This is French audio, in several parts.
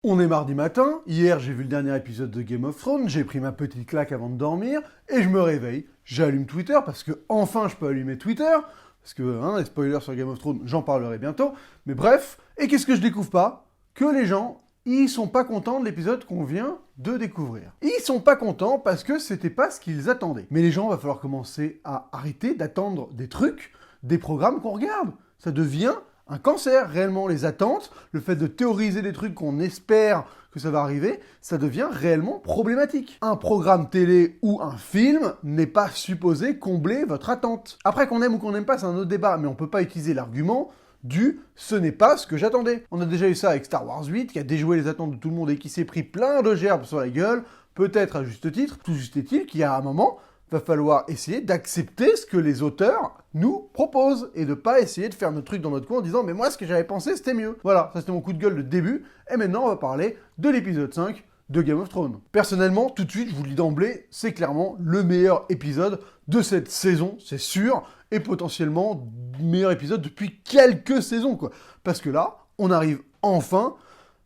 On est mardi matin, hier j'ai vu le dernier épisode de Game of Thrones, j'ai pris ma petite claque avant de dormir, et je me réveille, j'allume Twitter, parce que enfin je peux allumer Twitter, parce que les spoilers sur Game of Thrones, j'en parlerai bientôt, mais bref, et qu'est-ce que je découvre pas? Que les gens, ils sont pas contents de l'épisode qu'on vient de découvrir. Ils sont pas contents parce que c'était pas ce qu'ils attendaient. Mais les gens, va falloir commencer à arrêter d'attendre des trucs, des programmes qu'on regarde. Ça devient un cancer, réellement, les attentes, le fait de théoriser des trucs qu'on espère que ça va arriver, ça devient réellement problématique. Un programme télé ou un film n'est pas supposé combler votre attente. Après, qu'on aime ou qu'on n'aime pas, c'est un autre débat, mais on peut pas utiliser l'argument du « ce n'est pas ce que j'attendais ». On a déjà eu ça avec Star Wars 8, qui a déjoué les attentes de tout le monde et qui s'est pris plein de gerbes sur la gueule, peut-être à juste titre, tout juste est-il qu'il y a un moment, va falloir essayer d'accepter ce que les auteurs nous proposent et de pas essayer de faire notre truc dans notre coin en disant « mais moi, ce que j'avais pensé, c'était mieux ». Voilà, ça c'était mon coup de gueule de début, et maintenant on va parler de l'épisode 5 de Game of Thrones. Personnellement, tout de suite, je vous le dis d'emblée, c'est clairement le meilleur épisode de cette saison, c'est sûr, et potentiellement le meilleur épisode depuis quelques saisons, quoi. Parce que là, on arrive enfin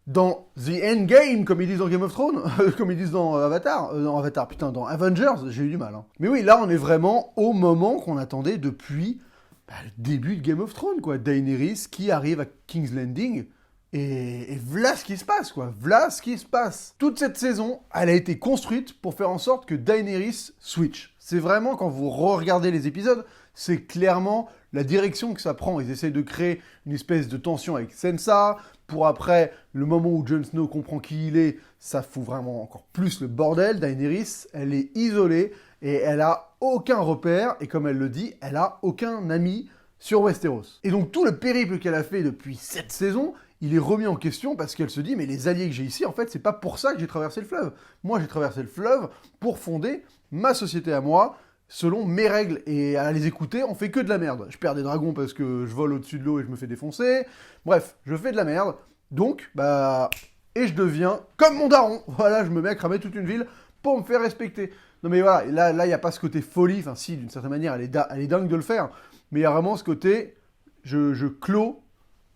dans The Endgame, comme ils disent dans Game of Thrones, comme ils disent dans Avatar, dans Avengers, j'ai eu du mal. Hein. Mais oui, là, on est vraiment au moment qu'on attendait depuis le début de Game of Thrones, quoi. Daenerys qui arrive à King's Landing, et voilà ce qui se passe, quoi. Voilà ce qui se passe. Toute cette saison, elle a été construite pour faire en sorte que Daenerys switch. C'est vraiment, quand vous regardez les épisodes, c'est clairement la direction que ça prend. Ils essayent de créer une espèce de tension avec Sansa, pour après, le moment où Jon Snow comprend qui il est, ça fout vraiment encore plus le bordel. Daenerys, elle est isolée, et elle a aucun repère, et comme elle le dit, elle a aucun ami sur Westeros. Et donc tout le périple qu'elle a fait depuis cette saison, il est remis en question parce qu'elle se dit « mais les alliés que j'ai ici, en fait, c'est pas pour ça que j'ai traversé le fleuve. Moi, j'ai traversé le fleuve pour fonder ma société à moi, selon mes règles, et à les écouter, on fait que de la merde. Je perds des dragons parce que je vole au-dessus de l'eau et je me fais défoncer. Bref, je fais de la merde, donc, et je deviens comme mon daron. Voilà, je me mets à cramer toute une ville pour me faire respecter. Non mais voilà, là, il n'y a pas ce côté folie, enfin si, d'une certaine manière, elle est dingue de le faire, mais il y a vraiment ce côté, je clôt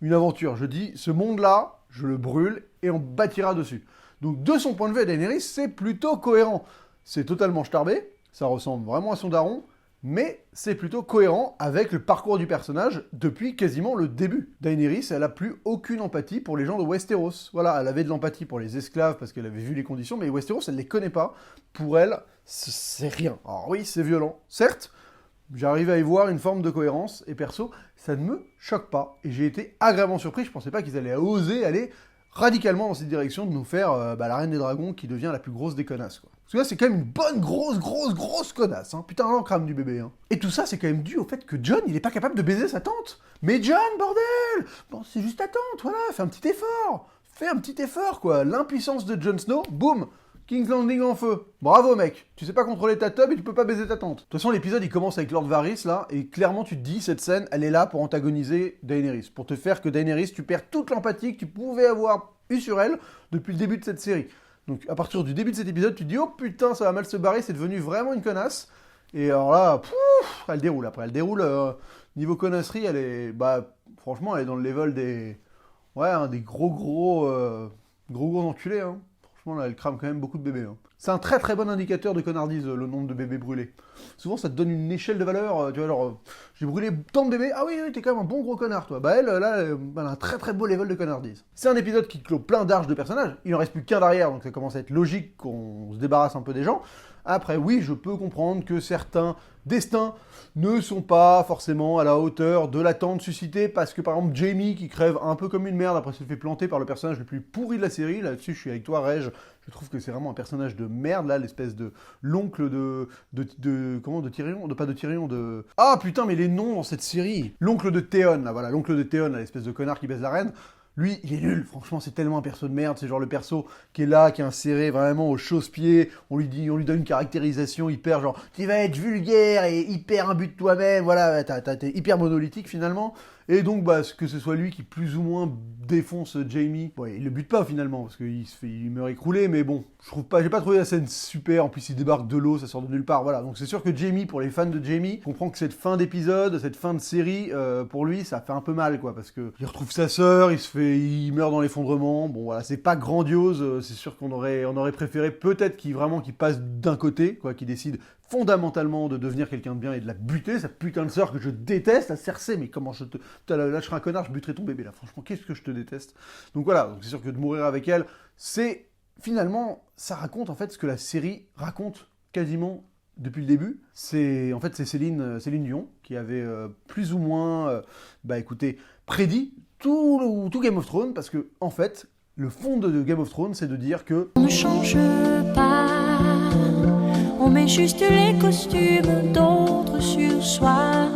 une aventure. Je dis, ce monde-là, je le brûle et on bâtira dessus. Donc, de son point de vue, Daenerys, c'est plutôt cohérent. C'est totalement starbé, ça ressemble vraiment à son daron, mais c'est plutôt cohérent avec le parcours du personnage depuis quasiment le début. Daenerys, elle a plus aucune empathie pour les gens de Westeros. Voilà, elle avait de l'empathie pour les esclaves parce qu'elle avait vu les conditions, mais Westeros, elle les connaît pas. Pour elle, c'est rien. Alors oui, c'est violent, certes, j'arrive à y voir une forme de cohérence, et perso, ça ne me choque pas. Et j'ai été agréablement surpris, je pensais pas qu'ils allaient oser aller radicalement dans cette direction de nous faire la Reine des Dragons qui devient la plus grosse des connasses, quoi. Parce que là, c'est quand même une bonne grosse connasse, hein. Putain, on crame du bébé, hein. Et tout ça, c'est quand même dû au fait que Jon, il est pas capable de baiser sa tante. Mais Jon, bordel! Bon, c'est juste ta tante, voilà, fais un petit effort. Fais un petit effort, quoi. L'impuissance de Jon Snow, boum, King's Landing en feu. Bravo, mec. Tu sais pas contrôler ta tub et tu peux pas baiser ta tante. De toute façon, l'épisode, il commence avec Lord Varys, là, et clairement, tu te dis, cette scène, elle est là pour antagoniser Daenerys. Pour te faire que Daenerys, tu perds toute l'empathie que tu pouvais avoir eu sur elle depuis le début de cette série. Donc, à partir du début de cet épisode, tu te dis, oh putain, ça va mal se barrer, c'est devenu vraiment une connasse. Et alors là, elle déroule après. Elle déroule, niveau connasserie, elle est, franchement, elle est dans le level des, des gros enculés, hein. Là, elle crame quand même beaucoup de bébés. Hein. C'est un très bon indicateur de connardise, le nombre de bébés brûlés. Souvent, ça te donne une échelle de valeur. Tu vois, alors, j'ai brûlé tant de bébés. Ah oui, t'es quand même un bon gros connard, toi. Elle, là, elle a un très beau level de connardise. C'est un épisode qui clôt plein d'arches de personnages. Il en reste plus qu'un derrière, donc ça commence à être logique qu'on se débarrasse un peu des gens. Après, oui, je peux comprendre que certains destins ne sont pas forcément à la hauteur de l'attente suscitée, parce que par exemple Jaime qui crève un peu comme une merde après se fait planter par le personnage le plus pourri de la série, là-dessus je suis avec toi Reg, je trouve que c'est vraiment un personnage de merde là, l'espèce de l'oncle de Tyrion, pas de Tyrion, de... Ah putain mais les noms dans cette série, l'oncle de Théon là, voilà, l'oncle de Théon là, l'espèce de connard qui baise la reine. Lui, il est nul, franchement, c'est tellement un perso de merde, c'est genre le perso qui est là, qui est inséré vraiment au chausse-pied, on lui donne une caractérisation hyper genre, tu vas être vulgaire et hyper imbu de toi-même, voilà, t'es hyper monolithique finalement, Et donc, que ce soit lui qui plus ou moins défonce Jamie, bon, il le bute pas finalement, parce il meurt écroulé, mais bon, j'ai pas trouvé la scène super, en plus il débarque de l'eau, ça sort de nulle part, voilà. Donc c'est sûr que Jamie, pour les fans de Jamie, comprend que cette fin d'épisode, cette fin de série, pour lui, ça fait un peu mal, quoi, parce que il retrouve sa sœur, il meurt dans l'effondrement, bon voilà, c'est pas grandiose, c'est sûr qu'on aurait préféré peut-être qu'il passe d'un côté, quoi, qu'il décide fondamentalement de devenir quelqu'un de bien et de la buter, sa putain de sœur que je déteste, la Cersei, mais comment là je serais un connard, je buterais ton bébé là, franchement, qu'est-ce que je te déteste. Donc voilà, donc c'est sûr que de mourir avec elle, finalement, ça raconte en fait ce que la série raconte quasiment depuis le début. C'est Céline Dion qui avait plus ou moins, écoutez, prédit tout Game of Thrones, parce que en fait, le fond de Game of Thrones, c'est de dire que on ne change pas. On met juste les costumes d'autres sur soi.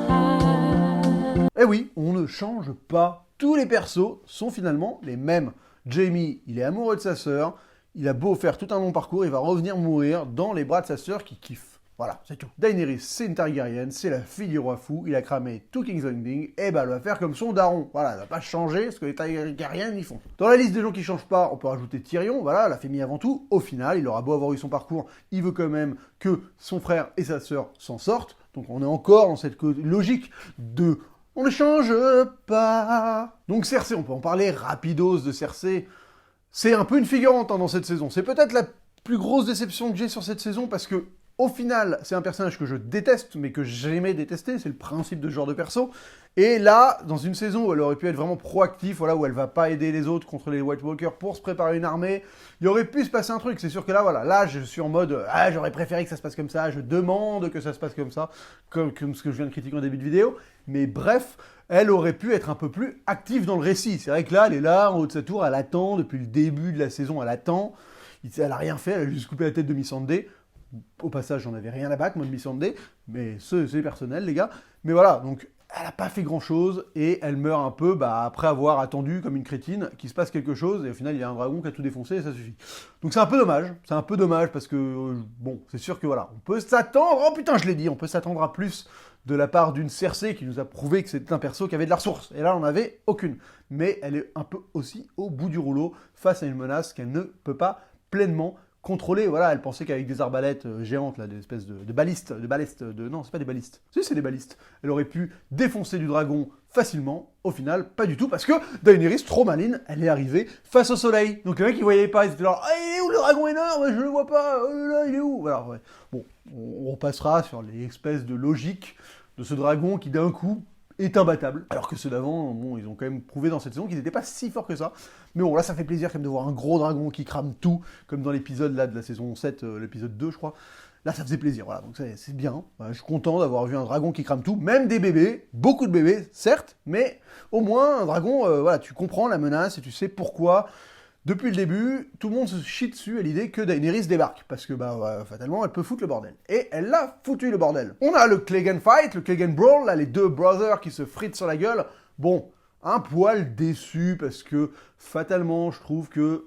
Eh oui, on ne change pas. Tous les persos sont finalement les mêmes. Jaime, il est amoureux de sa sœur, il a beau faire tout un long parcours, il va revenir mourir dans les bras de sa sœur qui kiffe. Voilà, c'est tout. Daenerys, c'est une Targaryen, c'est la fille du roi fou, il a cramé tout King's Landing, et elle va faire comme son daron. Voilà, elle va pas changer ce que les Targaryens y font. Dans la liste des gens qui changent pas, on peut rajouter Tyrion, voilà, la famille avant tout. Au final, il aura beau avoir eu son parcours, il veut quand même que son frère et sa sœur s'en sortent. Donc on est encore dans cette logique de on ne change pas. Donc Cersei, on peut en parler rapidos de Cersei. C'est un peu une figurante dans cette saison. C'est peut-être la plus grosse déception que j'ai sur cette saison, parce que au final, c'est un personnage que je déteste, mais que j'aimais détester, c'est le principe de ce genre de perso. Et là, dans une saison où elle aurait pu être vraiment proactive, voilà, où elle va pas aider les autres contre les White Walkers pour se préparer une armée, il aurait pu se passer un truc. C'est sûr que là, voilà, là, je suis en mode, j'aurais préféré que ça se passe comme ça, je demande que ça se passe comme ça, comme ce que je viens de critiquer en début de vidéo. Mais bref, elle aurait pu être un peu plus active dans le récit. C'est vrai que là, elle est là, en haut de sa tour, elle attend, depuis le début de la saison, elle attend. Elle a rien fait, elle a juste coupé la tête de Missandei. Au passage, j'en avais rien à battre, moi, de Missandei, mais c'est personnel, les gars. Mais voilà, donc, elle n'a pas fait grand-chose, et elle meurt un peu, après avoir attendu, comme une crétine, qu'il se passe quelque chose, et au final, il y a un dragon qui a tout défoncé, et ça suffit. Donc c'est un peu dommage, parce que, bon, c'est sûr que, voilà, on peut s'attendre, oh putain, je l'ai dit, on peut s'attendre à plus de la part d'une Cersei qui nous a prouvé que c'était un perso qui avait de la ressource, et là, on n'en avait aucune. Mais elle est un peu aussi au bout du rouleau, face à une menace qu'elle ne peut pas pleinement contrôler. Voilà, elle pensait qu'avec des arbalètes géantes, là, des espèces de balistes, non, c'est pas des balistes. Si, c'est des balistes. Elle aurait pu défoncer du dragon facilement. Au final, pas du tout, parce que Daenerys, trop maline, elle est arrivée face au soleil. Donc les mecs, ils voyaient pas, ils étaient là, il est où le dragon énorme? Je le vois pas, là, il est où? Voilà, ouais. Bon, on repassera sur les espèces de logique de ce dragon qui, d'un coup, est imbattable. Alors que ceux d'avant, bon, ils ont quand même prouvé dans cette saison qu'ils n'étaient pas si forts que ça. Mais bon, là, ça fait plaisir quand même de voir un gros dragon qui crame tout, comme dans l'épisode là de la saison 7, l'épisode 2, je crois. Là, ça faisait plaisir, voilà, donc c'est bien. Je suis content d'avoir vu un dragon qui crame tout, même des bébés, beaucoup de bébés, certes, mais au moins, un dragon, voilà, tu comprends la menace et tu sais pourquoi. Depuis le début, tout le monde se chie dessus à l'idée que Daenerys débarque, parce que, fatalement, elle peut foutre le bordel. Et elle l'a foutu, le bordel. On a le Clegane Fight, le Clegane Brawl, là, les deux brothers qui se fritent sur la gueule. Bon, un poil déçu, parce que, fatalement, je trouve que...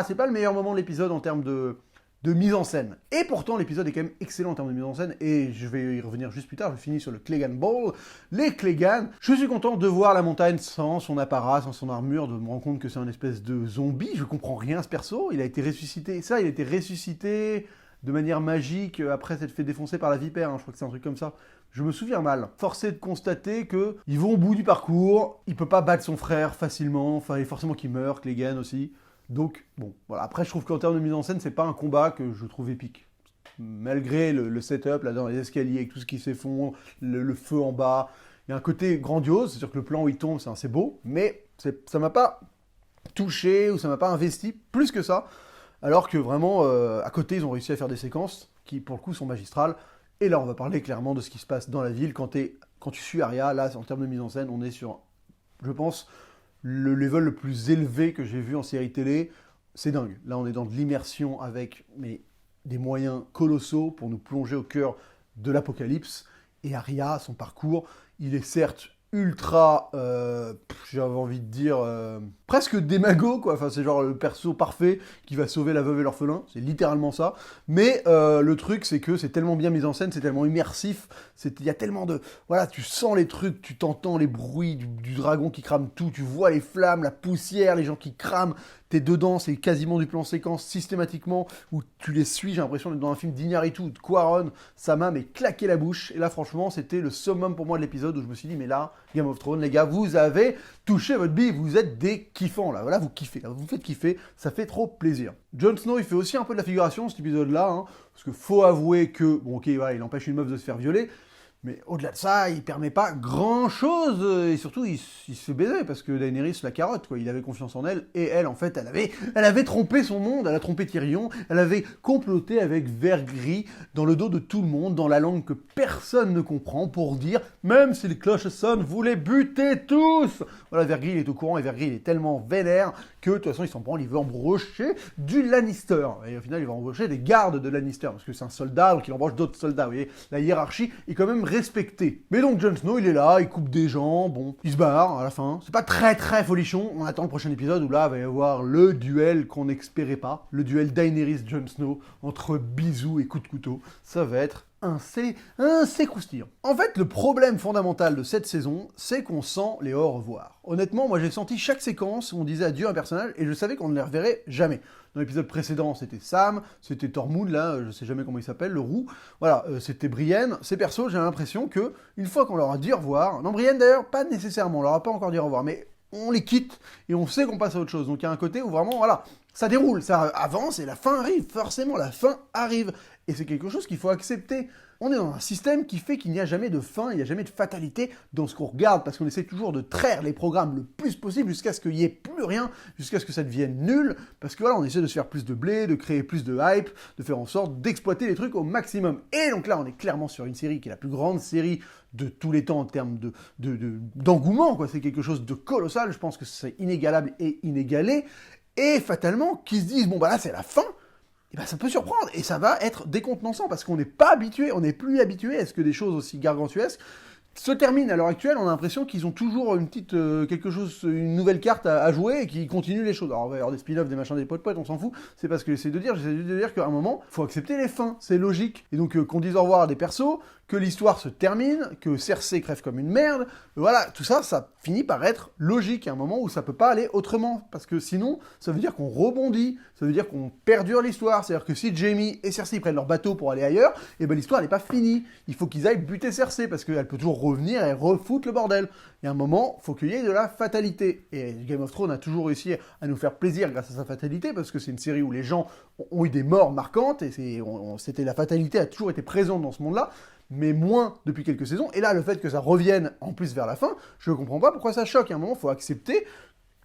c'est pas le meilleur moment de l'épisode en termes de mise en scène. Et pourtant, l'épisode est quand même excellent en termes de mise en scène, et je vais y revenir juste plus tard, je finis sur le Clegane Ball. Les Clegane, je suis content de voir la montagne sans son apparat, sans son armure, de me rendre compte que c'est un espèce de zombie, je comprends rien à ce perso, il a été ressuscité, il a été ressuscité de manière magique, après s'être fait défoncer par la vipère, je crois que c'est un truc comme ça. Je me souviens mal. Forcé de constater que ils vont au bout du parcours, il peut pas battre son frère facilement, enfin, il est forcément qu'il meurt, Clegane aussi. Donc, bon, voilà. Après, je trouve qu'en termes de mise en scène, c'est pas un combat que je trouve épique. Malgré le setup, là, dans les escaliers, avec tout ce qui s'effondre, le feu en bas, il y a un côté grandiose, c'est-à-dire que le plan où il tombe, c'est assez beau, mais ça m'a pas touché, ou ça m'a pas investi plus que ça, alors que vraiment, à côté, ils ont réussi à faire des séquences qui, pour le coup, sont magistrales. Et là, on va parler clairement de ce qui se passe dans la ville. Quand tu suis Arya, là, en termes de mise en scène, on est sur, je pense, le level le plus élevé que j'ai vu en série télé. C'est dingue. Là, on est dans de l'immersion avec des moyens colossaux pour nous plonger au cœur de l'apocalypse. Et Arya, son parcours, il est certes ultra, j'avais envie de dire, presque démago, quoi. Enfin, c'est genre le perso parfait qui va sauver la veuve et l'orphelin, c'est littéralement ça. Mais le truc, c'est que c'est tellement bien mis en scène, c'est tellement immersif, il y a tellement de... Voilà, tu sens les trucs, tu t'entends les bruits du dragon qui crame tout, tu vois les flammes, la poussière, les gens qui crament, t'es dedans, c'est quasiment du plan séquence systématiquement, où tu les suis, j'ai l'impression d'être dans un film d'Iñárritu ou de Cuarón, ça m'a mais claqué la bouche, et là franchement c'était le summum pour moi de l'épisode où je me suis dit mais là, Game of Thrones, les gars, vous avez touché votre bille, vous êtes des kiffants là, voilà, vous kiffez, là, vous faites kiffer, ça fait trop plaisir. Jon Snow il fait aussi un peu de la figuration cet épisode là, hein, parce que faut avouer que, bon ok, voilà, il empêche une meuf de se faire violer, mais au-delà de ça, il permet pas grand-chose, et surtout, il se fait baiser, parce que Daenerys la carotte, quoi. Il avait confiance en elle, et elle, en fait, elle avait trompé son monde, elle a trompé Tyrion, elle avait comploté avec Vergris, dans le dos de tout le monde, dans la langue que personne ne comprend, pour dire, même si les cloches sonnent, vous les butez tous. Voilà, Vergris, il est au courant, et Vergris, il est tellement vénère, que, de toute façon, il s'en prend, il veut embrocher du Lannister. Et au final, il va embrocher des gardes de Lannister, parce que c'est un soldat, donc il embroche d'autres soldats, vous voyez. La hiérarchie est quand même respecté. Mais donc Jon Snow, il est là, il coupe des gens, bon, il se barre à la fin. C'est pas très folichon, on attend le prochain épisode où là, il va y avoir le duel qu'on n'espérait pas, le duel Daenerys-Jon Snow, entre bisous et coups de couteau. Ça va être un C croustillant. En fait, le problème fondamental de cette saison, c'est qu'on sent les au revoir. Honnêtement, moi j'ai senti chaque séquence où on disait adieu à un personnage et je savais qu'on ne les reverrait jamais. Dans l'épisode précédent, c'était Sam, c'était Tormund, là, je sais jamais comment il s'appelle, le roux. Voilà, c'était Brienne. Ces persos, j'ai l'impression que une fois qu'on leur a dit au revoir, non, Brienne d'ailleurs, pas nécessairement, on leur a pas encore dit au revoir, mais on les quitte et on sait qu'on passe à autre chose. Donc il y a un côté où vraiment, voilà, ça déroule, ça avance et la fin arrive. Forcément, la fin arrive. Et c'est quelque chose qu'il faut accepter. On est dans un système qui fait qu'il n'y a jamais de fin, il n'y a jamais de fatalité dans ce qu'on regarde, parce qu'on essaie toujours de traire les programmes le plus possible jusqu'à ce qu'il n'y ait plus rien, jusqu'à ce que ça devienne nul, parce que voilà, on essaie de se faire plus de blé, de créer plus de hype, de faire en sorte d'exploiter les trucs au maximum. Et donc là, on est clairement sur une série qui est la plus grande série de tous les temps en termes d'engouement, quoi. C'est quelque chose de colossal, je pense que c'est inégalable et inégalé, et fatalement, qui se disent, bon bah là c'est la fin, et ben ça peut surprendre, et ça va être décontenançant, parce qu'on n'est pas habitué, on n'est plus habitué à ce que des choses aussi gargantuesques se terminent. À l'heure actuelle, on a l'impression qu'ils ont toujours une petite, une nouvelle carte à jouer, et qu'ils continuent les choses. Alors, il va y avoir des spin-offs, des machins, des potes, on s'en fout, c'est pas ce que j'essaie de dire qu'à un moment, faut accepter les fins, c'est logique. Et donc, qu'on dise au revoir à des persos, que l'histoire se termine, que Cersei crève comme une merde, voilà, tout ça, ça finit par être logique. Il y a un moment où ça peut pas aller autrement, parce que sinon, ça veut dire qu'on rebondit, ça veut dire qu'on perdure l'histoire, c'est-à-dire que si Jaime et Cersei prennent leur bateau pour aller ailleurs, et ben l'histoire n'est pas finie. Il faut qu'ils aillent buter Cersei, parce qu'elle peut toujours revenir et refoutre le bordel. Il y a un moment, faut qu'il y ait de la fatalité. Et Game of Thrones a toujours réussi à nous faire plaisir grâce à sa fatalité, parce que c'est une série où les gens ont eu des morts marquantes, et c'était la fatalité a toujours été présente dans ce monde-là, mais moins depuis quelques saisons. Et là, le fait que ça revienne en plus vers la fin, je ne comprends pas pourquoi ça choque. À un moment, il faut accepter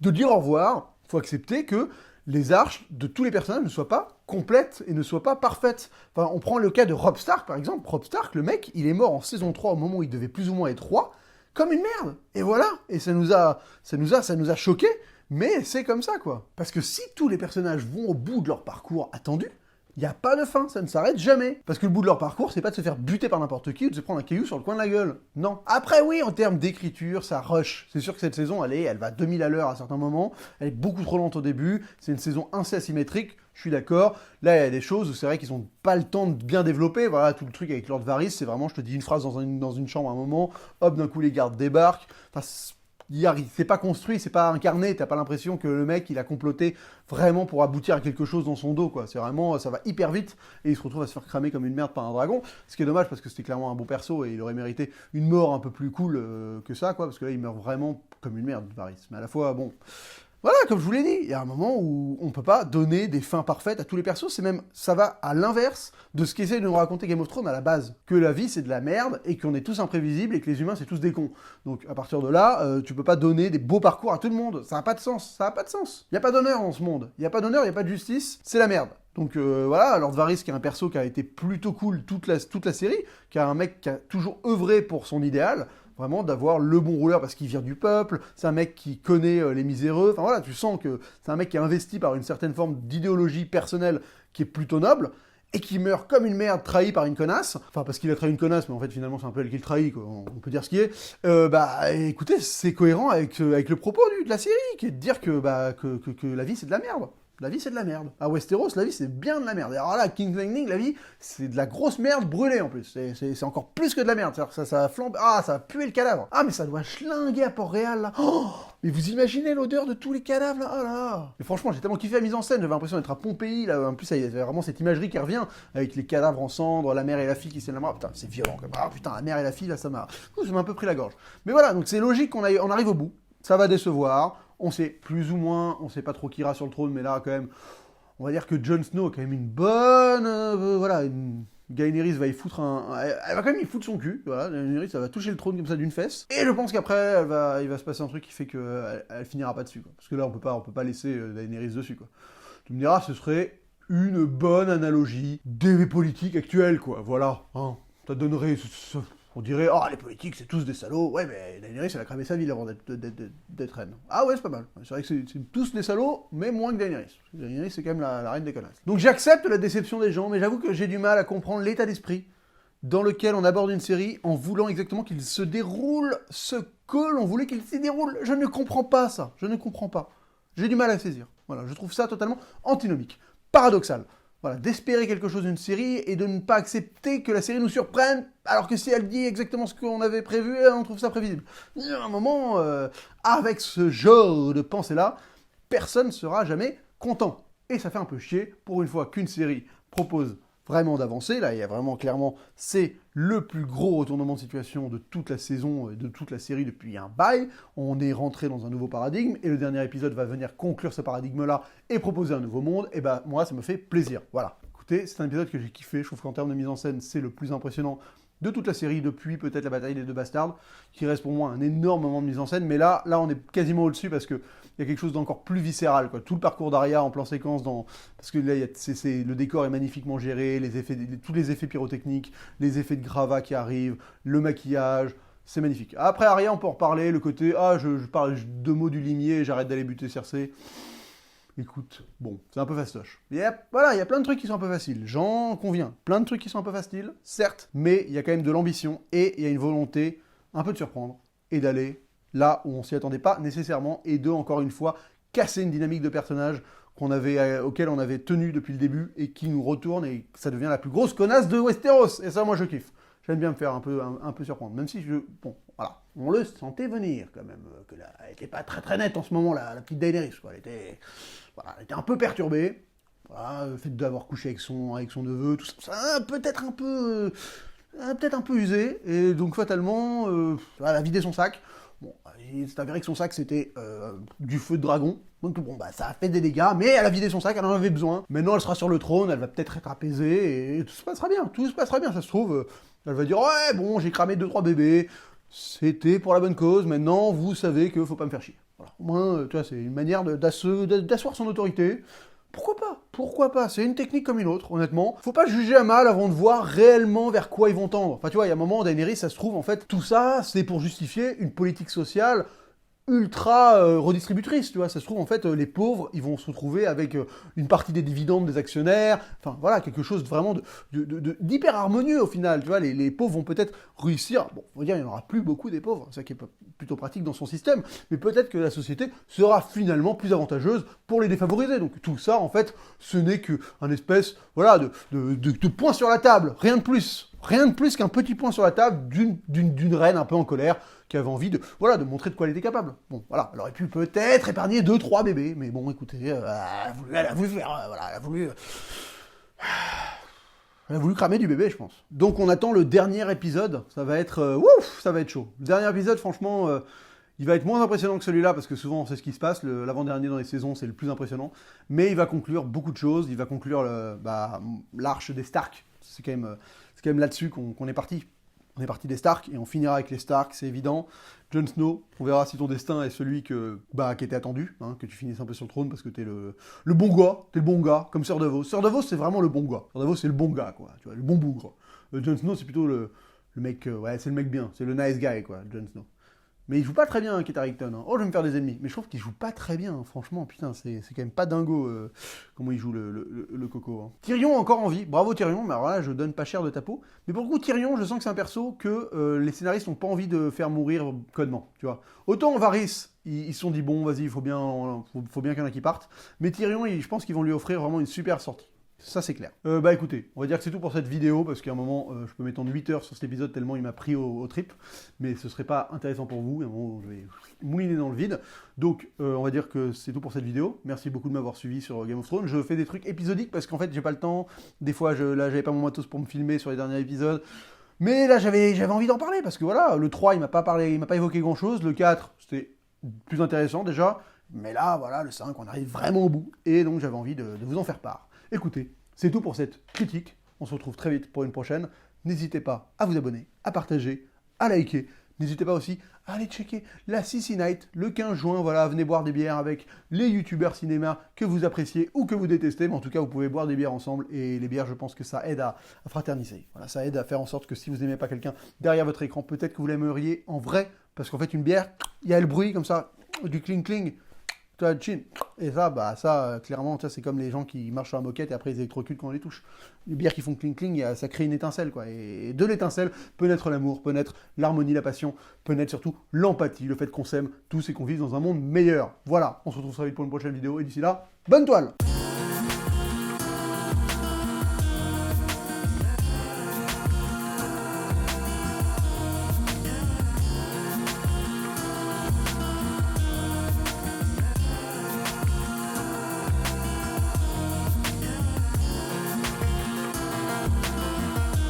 de dire au revoir, il faut accepter que les arches de tous les personnages ne soient pas complètes et ne soient pas parfaites. Enfin, on prend le cas de Robb Stark, par exemple. Robb Stark, le mec, il est mort en saison 3 au moment où il devait plus ou moins être roi, comme une merde. Et voilà, et ça nous a choqués, mais c'est comme ça, quoi. Parce que si tous les personnages vont au bout de leur parcours attendu, il n'y a pas de fin, ça ne s'arrête jamais. Parce que le bout de leur parcours, c'est pas de se faire buter par n'importe qui ou de se prendre un caillou sur le coin de la gueule. Non. Après, oui, en termes d'écriture, ça rush. C'est sûr que cette saison, elle va à 2000 à l'heure à certains moments. Elle est beaucoup trop lente au début. C'est une saison assez asymétrique, je suis d'accord. Là, il y a des choses où c'est vrai qu'ils n'ont pas le temps de bien développer. Voilà, tout le truc avec Lord Varys, c'est vraiment, je te dis une phrase dans une chambre à un moment, hop, d'un coup, les gardes débarquent. Enfin, c'est pas construit, c'est pas incarné, t'as pas l'impression que le mec il a comploté vraiment pour aboutir à quelque chose dans son dos, quoi. C'est vraiment, ça va hyper vite et il se retrouve à se faire cramer comme une merde par un dragon, ce qui est dommage parce que c'était clairement un bon perso et il aurait mérité une mort un peu plus cool que ça, quoi, parce que là il meurt vraiment comme une merde, Varys. Mais à la fois, bon, voilà, comme je vous l'ai dit, il y a un moment où on peut pas donner des fins parfaites à tous les persos, ça va à l'inverse de ce qu'essaie de nous raconter Game of Thrones à la base. Que la vie c'est de la merde, et qu'on est tous imprévisibles, et que les humains c'est tous des cons. Donc à partir de là, tu peux pas donner des beaux parcours à tout le monde, ça a pas de sens, ça a pas de sens. Il y a pas d'honneur dans ce monde, il y a pas d'honneur, il y a pas de justice, c'est la merde. Donc voilà, Lord Varys qui est un perso qui a été plutôt cool toute la série, qui a un mec qui a toujours œuvré pour son idéal, vraiment d'avoir le bon rouleur parce qu'il vient du peuple, c'est un mec qui connaît les miséreux, enfin voilà, tu sens que c'est un mec qui est investi par une certaine forme d'idéologie personnelle qui est plutôt noble, et qui meurt comme une merde, trahi par une connasse, enfin parce qu'il a trahi une connasse, mais en fait finalement c'est un peu elle qui le trahit, quoi. On peut dire ce qui est, écoutez, c'est cohérent avec le propos de la série, qui est de dire que la vie c'est de la merde. La vie, c'est de la merde. À Westeros, la vie, c'est bien de la merde. Et alors là, King's Landing, la vie, c'est de la grosse merde brûlée, en plus. C'est encore plus que de la merde. C'est-à-dire que ça flambe... Ah, ça va puer le cadavre. Ah, mais ça doit schlinguer à Port-Réal, là. Oh, mais vous imaginez l'odeur de tous les cadavres, là. Oh là. Et franchement, j'ai tellement kiffé la mise en scène. J'avais l'impression d'être à Pompéi, là. En plus, il y avait vraiment cette imagerie qui revient, avec les cadavres en cendres, la mère et la fille qui se tiennent la main. Putain, c'est violent, quand même. Ah, putain, la mère et la fille, là, ça m'a un peu pris la gorge. Mais voilà, donc c'est logique qu'on arrive au bout. Ça va décevoir. On sait plus ou moins, on sait pas trop qui ira sur le trône, mais là, quand même... On va dire que Jon Snow a quand même une bonne... Daenerys va y foutre elle va quand même y foutre son cul, voilà. Daenerys, ça va toucher le trône comme ça d'une fesse. Et je pense qu'après, il va se passer un truc qui fait qu'elle finira pas dessus, quoi. Parce que là, on peut pas laisser Daenerys dessus, quoi. Tu me diras, ce serait une bonne analogie des politiques actuelles, quoi. Voilà, hein. Ça donnerait... On dirait, oh, les politiques, c'est tous des salauds. Ouais, mais Daenerys, elle a cramé sa vie avant d'être reine. Ah ouais, c'est pas mal. C'est vrai que c'est tous des salauds, mais moins que Daenerys. Daenerys, c'est quand même la reine des connasses. Donc j'accepte la déception des gens, mais j'avoue que j'ai du mal à comprendre l'état d'esprit dans lequel on aborde une série en voulant exactement qu'il se déroule ce que l'on voulait qu'il s'y déroule. Je ne comprends pas ça. Je ne comprends pas. J'ai du mal à saisir. Voilà, je trouve ça totalement antinomique. Paradoxal. Voilà, d'espérer quelque chose d'une série et de ne pas accepter que la série nous surprenne, alors que si elle dit exactement ce qu'on avait prévu, on trouve ça prévisible. Il y a un moment, avec ce genre de pensée-là, personne ne sera jamais content. Et ça fait un peu chier, pour une fois qu'une série propose vraiment d'avancer, là il y a vraiment clairement, c'est le plus gros retournement de situation de toute la saison, de toute la série depuis un bail, on est rentré dans un nouveau paradigme, et le dernier épisode va venir conclure ce paradigme-là et proposer un nouveau monde, et bah moi ça me fait plaisir, voilà. Écoutez, c'est un épisode que j'ai kiffé, je trouve qu'en termes de mise en scène, c'est le plus impressionnant de toute la série, depuis peut-être la bataille des deux bastards, qui reste pour moi un énorme moment de mise en scène, mais là on est quasiment au-dessus, parce que il y a quelque chose d'encore plus viscéral, quoi. Tout le parcours d'Arya en plan séquence, parce que là, le décor est magnifiquement géré, tous les effets pyrotechniques, les effets de gravats qui arrivent, le maquillage, c'est magnifique. Après Arya, on peut en reparler, le côté, je parle deux mots du limier et j'arrête d'aller buter Cersei. Écoute, bon, c'est un peu fastoche. Voilà, il y a plein de trucs qui sont un peu faciles, j'en conviens. Plein de trucs qui sont un peu faciles, certes, mais il y a quand même de l'ambition et il y a une volonté un peu de surprendre et d'aller là où on s'y attendait pas nécessairement, et de, encore une fois, casser une dynamique de personnage auquel on avait tenu depuis le début, et qui nous retourne, et ça devient la plus grosse connasse de Westeros, et ça, moi, je kiffe. J'aime bien me faire un peu surprendre, même si bon, voilà, on le sentait venir, quand même, elle était pas très très nette en ce moment, la petite Daenerys, quoi, elle était un peu perturbée, voilà, le fait d'avoir couché avec son neveu, tout ça, peut-être un peu usé, et donc, fatalement, elle a vidé son sac. Bon, il s'est avéré que son sac, c'était du feu de dragon. Donc bon, ça a fait des dégâts, mais elle a vidé son sac, elle en avait besoin. Maintenant, elle sera sur le trône, elle va peut-être être apaisée, et tout se passera bien. Tout se passera bien, ça se trouve. Elle va dire, ouais, bon, j'ai cramé 2-3 bébés, c'était pour la bonne cause, maintenant, vous savez qu'il faut pas me faire chier. Voilà. Au moins, tu vois, c'est une manière d'asseoir son autorité. Pourquoi pas? C'est une technique comme une autre, honnêtement. Faut pas juger à mal avant de voir réellement vers quoi ils vont tendre. Enfin, tu vois, il y a un moment, Daenerys, ça se trouve, en fait, tout ça, c'est pour justifier une politique sociale ultra redistributrice, tu vois. Ça se trouve, en fait, les pauvres, ils vont se retrouver avec une partie des dividendes des actionnaires. Enfin, voilà, quelque chose vraiment d'hyper harmonieux, au final, tu vois. Les pauvres vont peut-être réussir. Bon, faut dire, il n'y en aura plus beaucoup des pauvres, ça qui est plutôt pratique dans son système, mais peut-être que la société sera finalement plus avantageuse pour les défavorisés. Donc tout ça, en fait, ce n'est qu'un espèce, voilà, de point sur la table, rien de plus. Rien de plus qu'un petit point sur la table d'une reine un peu en colère, qui avait envie de montrer de quoi elle était capable. Bon, voilà, elle aurait pu peut-être épargner 2-3 bébés, mais bon, écoutez, elle a voulu cramer du bébé, je pense. Donc on attend le dernier épisode, ça va être chaud. Le dernier épisode, franchement, il va être moins impressionnant que celui-là, parce que souvent on sait ce qui se passe, l'avant-dernier dans les saisons, c'est le plus impressionnant, mais il va conclure beaucoup de choses, il va conclure l'arche des Stark, c'est quand même là-dessus qu'on est parti. On est parti des Stark, et on finira avec les Stark, c'est évident. Jon Snow, on verra si ton destin est celui qui était attendu, hein, que tu finisses un peu sur le trône, parce que t'es le bon gars, comme Sir Davos. Sir Davos, c'est vraiment le bon gars. Sir Davos, c'est le bon gars, quoi, tu vois, le bon bougre. Jon Snow, c'est plutôt le mec, c'est le mec bien, c'est le nice guy, quoi, Jon Snow. Mais il joue pas très bien, Kit Harington. Hein. Oh, je vais me faire des ennemis. Mais je trouve qu'il joue pas très bien, hein. Franchement, putain, c'est quand même pas dingo comment il joue le Coco. Hein. Tyrion encore en vie. Bravo Tyrion, mais alors là, je donne pas cher de ta peau. Mais pour le coup, Tyrion, je sens que c'est un perso que les scénaristes n'ont pas envie de faire mourir connement, tu vois. Autant Varys, ils se sont dit, bon, vas-y, il faut bien qu'il y en a qui partent. Mais Tyrion, je pense qu'ils vont lui offrir vraiment une super sortie. Ça, c'est clair. Bah écoutez, on va dire que c'est tout pour cette vidéo, parce qu'à un moment, je peux m'étendre 8 heures sur cet épisode tellement il m'a pris au trip, mais ce serait pas intéressant pour vous, à un moment, je vais mouliner dans le vide. Donc, on va dire que c'est tout pour cette vidéo. Merci beaucoup de m'avoir suivi sur Game of Thrones. Je fais des trucs épisodiques, parce qu'en fait, j'ai pas le temps. Des fois, là, j'avais pas mon matos pour me filmer sur les derniers épisodes. Mais là, j'avais envie d'en parler, parce que voilà, le 3, il m'a pas évoqué grand-chose. Le 4, c'était plus intéressant déjà. Mais là, voilà, le 5, on arrive vraiment au bout. Et donc, j'avais envie de vous en faire part. Écoutez, c'est tout pour cette critique. On se retrouve très vite pour une prochaine. N'hésitez pas à vous abonner, à partager, à liker. N'hésitez pas aussi à aller checker la CC Night le 15 juin. Voilà, venez boire des bières avec les youtubeurs cinéma que vous appréciez ou que vous détestez. Mais en tout cas, vous pouvez boire des bières ensemble. Et les bières, je pense que ça aide à fraterniser. Voilà, ça aide à faire en sorte que si vous n'aimez pas quelqu'un derrière votre écran, peut-être que vous l'aimeriez en vrai. Parce qu'en fait, une bière, il y a le bruit comme ça, du cling-cling. Et ça, clairement, c'est comme les gens qui marchent sur la moquette et après ils électrocutent quand on les touche. Les bières qui font cling-cling, ça crée une étincelle, quoi. Et de l'étincelle peut naître l'amour, peut naître l'harmonie, la passion, peut naître surtout l'empathie, le fait qu'on s'aime tous et qu'on vive dans un monde meilleur. Voilà, on se retrouve très vite pour une prochaine vidéo et d'ici là, bonne toile!